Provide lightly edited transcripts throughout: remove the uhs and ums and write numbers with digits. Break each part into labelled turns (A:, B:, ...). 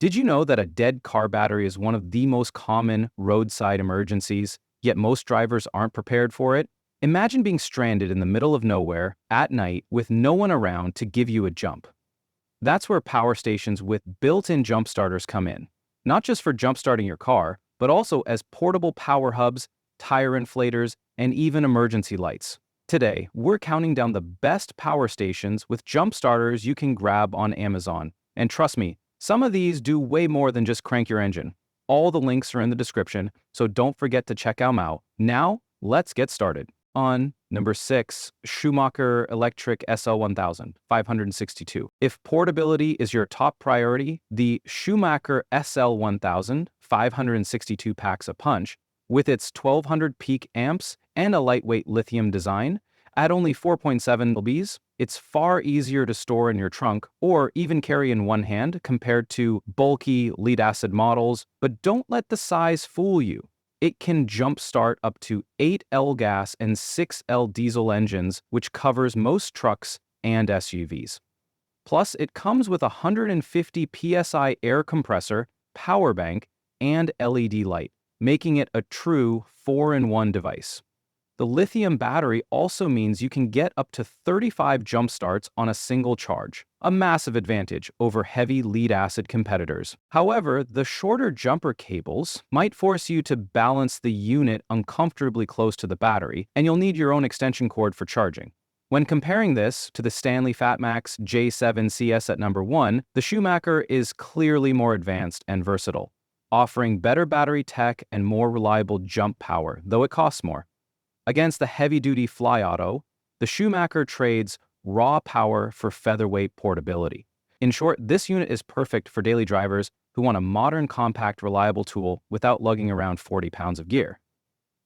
A: Did you know that a dead car battery is one of the most common roadside emergencies, yet most drivers aren't prepared for it? Imagine being stranded in the middle of nowhere at night with no one around to give you a jump. That's where power stations with built-in jump starters come in, not just for jump-starting your car, but also as portable power hubs, tire inflators, and even emergency lights. Today, we're counting down the best power stations with jump starters you can grab on Amazon. And trust me, some of these do way more than just crank your engine. All the links are in the description, so don't forget to check them out. Now, let's get started. On number 6, Schumacher Electric SL1000, 562. If portability is your top priority, the Schumacher SL1000, 562 packs a punch, with its 1200 peak amps and a lightweight lithium design, at only 4.7 lbs, it's far easier to store in your trunk or even carry in one hand compared to bulky lead-acid models, but don't let the size fool you. It can jumpstart up to 8L gas and 6L diesel engines, which covers most trucks and SUVs. Plus, it comes with a 150 psi air compressor, power bank, and LED light, making it a true 4-in-1 device. The lithium battery also means you can get up to 35 jump starts on a single charge, a massive advantage over heavy lead-acid competitors. However, the shorter jumper cables might force you to balance the unit uncomfortably close to the battery, and you'll need your own extension cord for charging. When comparing this to the Stanley FATMAX J7CS at number 1, the Schumacher is clearly more advanced and versatile, offering better battery tech and more reliable jump power, though it costs more. Against the heavy-duty FlyAuto, the Schumacher trades raw power for featherweight portability. In short, this unit is perfect for daily drivers who want a modern, compact, reliable tool without lugging around 40 pounds of gear.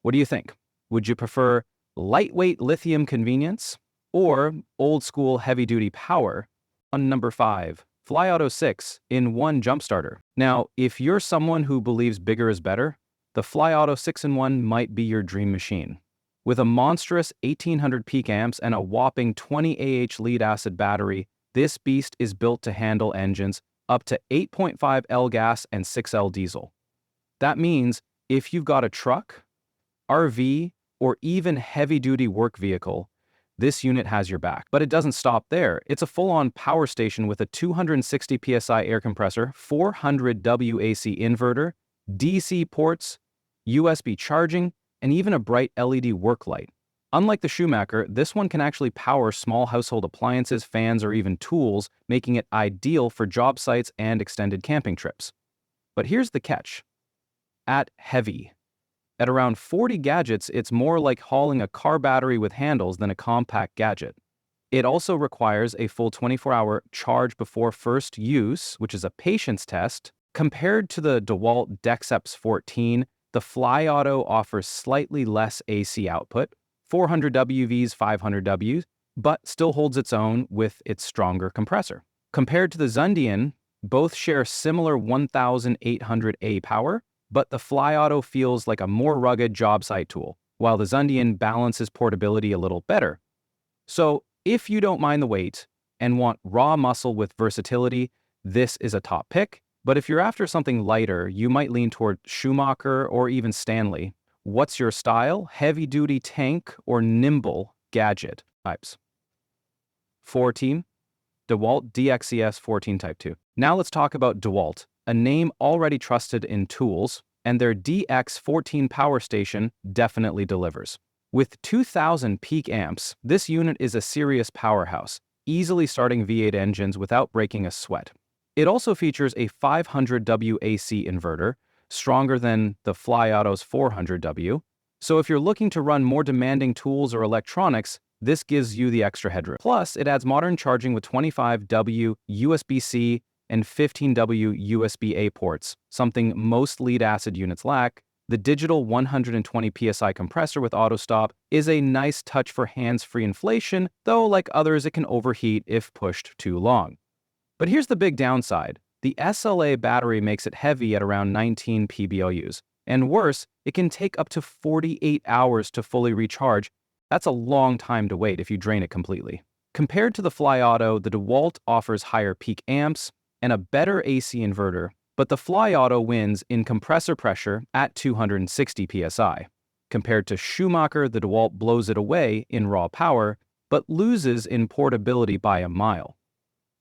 A: What do you think? Would you prefer lightweight lithium convenience or old-school heavy-duty power? On number 5, FlyAuto 6-in-1 jump starter. Now, if you're someone who believes bigger is better, the FlyAuto 6-in-1 might be your dream machine. With a monstrous 1800 peak amps and a whopping 20 Ah lead-acid battery, this beast is built to handle engines up to 8.5 L gas and 6L diesel. That means if you've got a truck, RV, or even heavy-duty work vehicle, this unit has your back. But it doesn't stop there. It's a full-on power station with a 260 psi air compressor, 400 WAC inverter, DC ports, USB charging, and even a bright LED work light. Unlike the Schumacher, this one can actually power small household appliances, fans, or even tools, making it ideal for job sites and extended camping trips. But here's the catch. At heavy. At around 40 gadgets, it's more like hauling a car battery with handles than a compact gadget. It also requires a full 24-hour charge before first use, which is a patience test. Compared to the DEWALT Dexeps 14, the FlyAuto offers slightly less AC output, 400 WVs, 500 Ws, but still holds its own with its stronger compressor. Compared to the ZunDian, both share similar 1800A power, but the FlyAuto feels like a more rugged job site tool, while the ZunDian balances portability a little better. So, if you don't mind the weight and want raw muscle with versatility, this is a top pick. But if you're after something lighter, you might lean toward Schumacher or even Stanley. What's your style? Heavy-duty tank or nimble gadget types? 14. DEWALT DXES 14 Type 2. Now let's talk about DEWALT, a name already trusted in tools, and their DX14 power station definitely delivers. With 2000 peak amps, this unit is a serious powerhouse, easily starting V8 engines without breaking a sweat. It also features a 500 WAC inverter, stronger than the FlyAuto's 400W. So if you're looking to run more demanding tools or electronics, this gives you the extra headroom. Plus, it adds modern charging with 25W USB-C and 15W USB-A ports, something most lead-acid units lack. The digital 120 psi compressor with auto stop is a nice touch for hands-free inflation, though like others it can overheat if pushed too long. But here's the big downside. The SLA battery makes it heavy at around 19 PBOUs. And worse, it can take up to 48 hours to fully recharge. That's a long time to wait if you drain it completely. Compared to the FlyAuto, the DEWALT offers higher peak amps and a better AC inverter, But the FlyAuto wins in compressor pressure at 260 psi. Compared to Schumacher, the DEWALT blows it away in raw power, but loses in portability by a mile.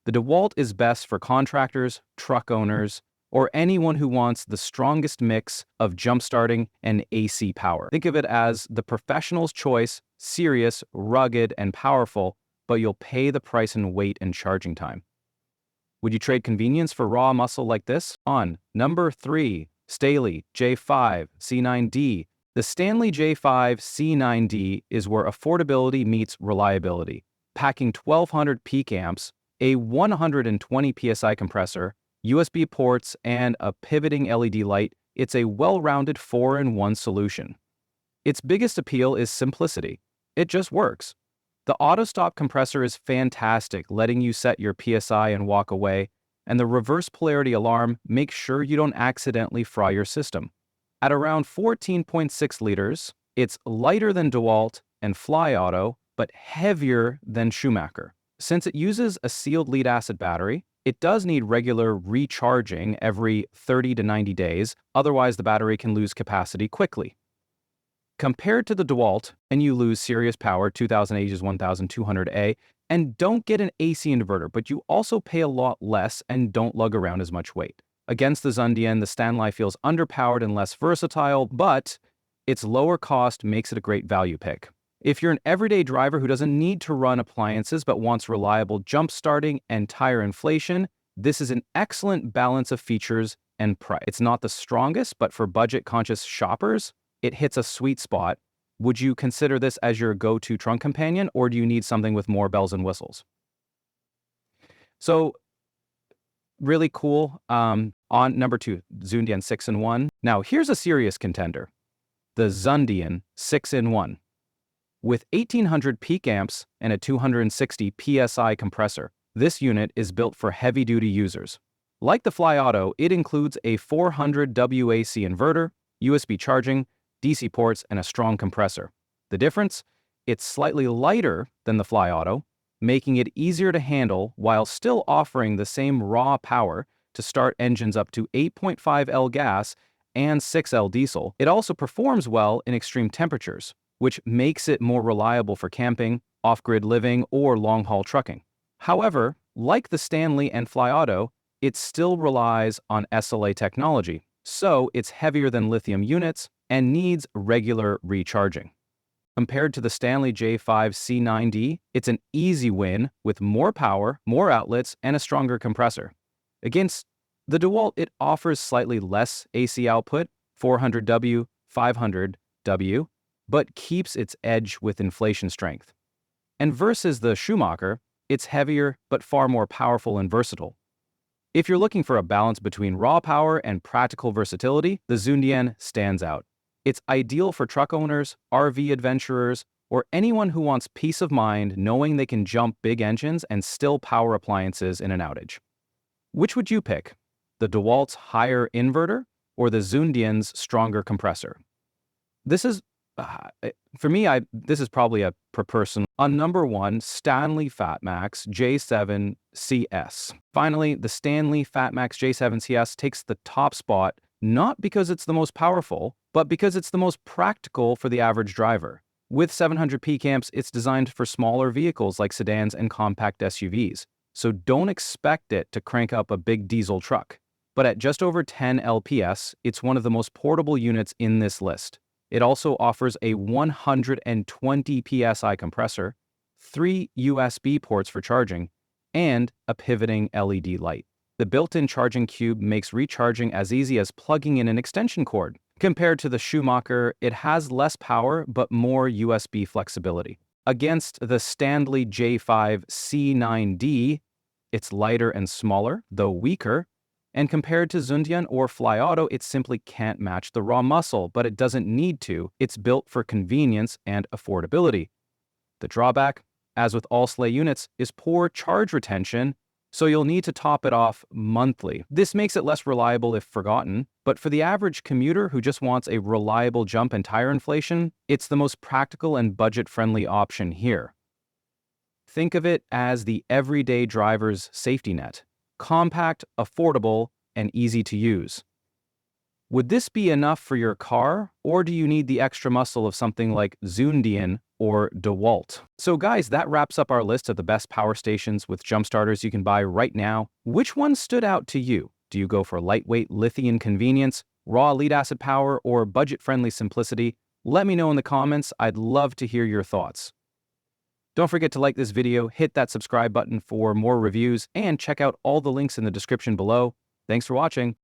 A: The DEWALT is best for contractors, truck owners, or anyone who wants the strongest mix of jump-starting and AC power. Think of it as the professional's choice, serious, rugged, and powerful, but you'll pay the price in weight and charging time. Would you trade convenience for raw muscle like this? On number 3, Stanley J5 C9D. The Stanley J5 C9D is where affordability meets reliability. Packing 1200 peak amps, a 120 psi compressor, USB ports, and a pivoting LED light, it's a well-rounded 4-in-1 solution. Its biggest appeal is simplicity. It just works. The auto-stop compressor is fantastic, letting you set your PSI and walk away, and the reverse polarity alarm makes sure you don't accidentally fry your system. At around 14.6 liters, it's lighter than DEWALT and FlyAuto, but heavier than Schumacher. Since it uses a sealed lead-acid battery, it does need regular recharging every 30 to 90 days, otherwise the battery can lose capacity quickly. Compared to the DEWALT, and you lose serious power, 2000 H's 1200A, and don't get an AC inverter, but you also pay a lot less and don't lug around as much weight. Against the ZunDian, the Stanley feels underpowered and less versatile, but its lower cost makes it a great value pick. If you're an everyday driver who doesn't need to run appliances but wants reliable jump starting and tire inflation, this is an excellent balance of features and price. It's not the strongest, but for budget-conscious shoppers, it hits a sweet spot. Would you consider this as your go-to trunk companion, or do you need something with more bells and whistles? So, really cool. On number 2, ZunDian 6-in-1. Now, here's a serious contender. The ZunDian 6-in-1. With 1800 peak amps and a 260 psi compressor, this unit is built for heavy-duty users. Like the FlyAuto, it includes a 400 WAC inverter, USB charging, DC ports, and a strong compressor. The difference? It's slightly lighter than the FlyAuto, making it easier to handle while still offering the same raw power to start engines up to 8.5L gas and 6L diesel. It also performs well in extreme temperatures, which makes it more reliable for camping, off-grid living, or long-haul trucking. However, like the Stanley and FlyAuto, it still relies on SLA technology, so it's heavier than lithium units and needs regular recharging. Compared to the Stanley J5 C9D, it's an easy win with more power, more outlets, and a stronger compressor. Against the DEWALT, it offers slightly less AC output, 400W, 500W, but keeps its edge with inflation strength. And versus the Schumacher, it's heavier but far more powerful and versatile. If you're looking for a balance between raw power and practical versatility, the ZunDian stands out. It's ideal for truck owners, RV adventurers, or anyone who wants peace of mind knowing they can jump big engines and still power appliances in an outage. Which would you pick? The DEWALT's higher inverter or the ZunDian's stronger compressor? This is for me, this is probably a per person. On number 1, Stanley FATMAX J7CS. Finally, the Stanley FATMAX J7CS takes the top spot, not because it's the most powerful, but because it's the most practical for the average driver. With 700 peak amps, it's designed for smaller vehicles like sedans and compact SUVs, so don't expect it to crank up a big diesel truck. But at just over 10 LPS, it's one of the most portable units in this list. It also offers a 120 psi compressor, 3 USB ports for charging, and a pivoting LED light. The built-in charging cube makes recharging as easy as plugging in an extension cord. Compared to the Schumacher, it has less power but more USB flexibility. Against the Stanley J5 C9D, it's lighter and smaller, though weaker. And compared to ZunDian or FlyAuto, it simply can't match the raw muscle, but it doesn't need to. It's built for convenience and affordability. The drawback, as with all sleigh units, is poor charge retention, so you'll need to top it off monthly. This makes it less reliable if forgotten, but for the average commuter who just wants a reliable jump and tire inflation, it's the most practical and budget-friendly option here. Think of it as the everyday driver's safety net. Compact, affordable, and easy to use. Would this be enough for your car, or do you need the extra muscle of something like ZunDian or DEWALT? So guys, that wraps up our list of the best power stations with jump starters you can buy right now. Which one stood out to you? Do you go for lightweight lithium convenience, raw lead-acid power, or budget-friendly simplicity? Let me know in the comments. I'd love to hear your thoughts. Don't forget to like this video, hit that subscribe button for more reviews, and check out all the links in the description below. Thanks for watching.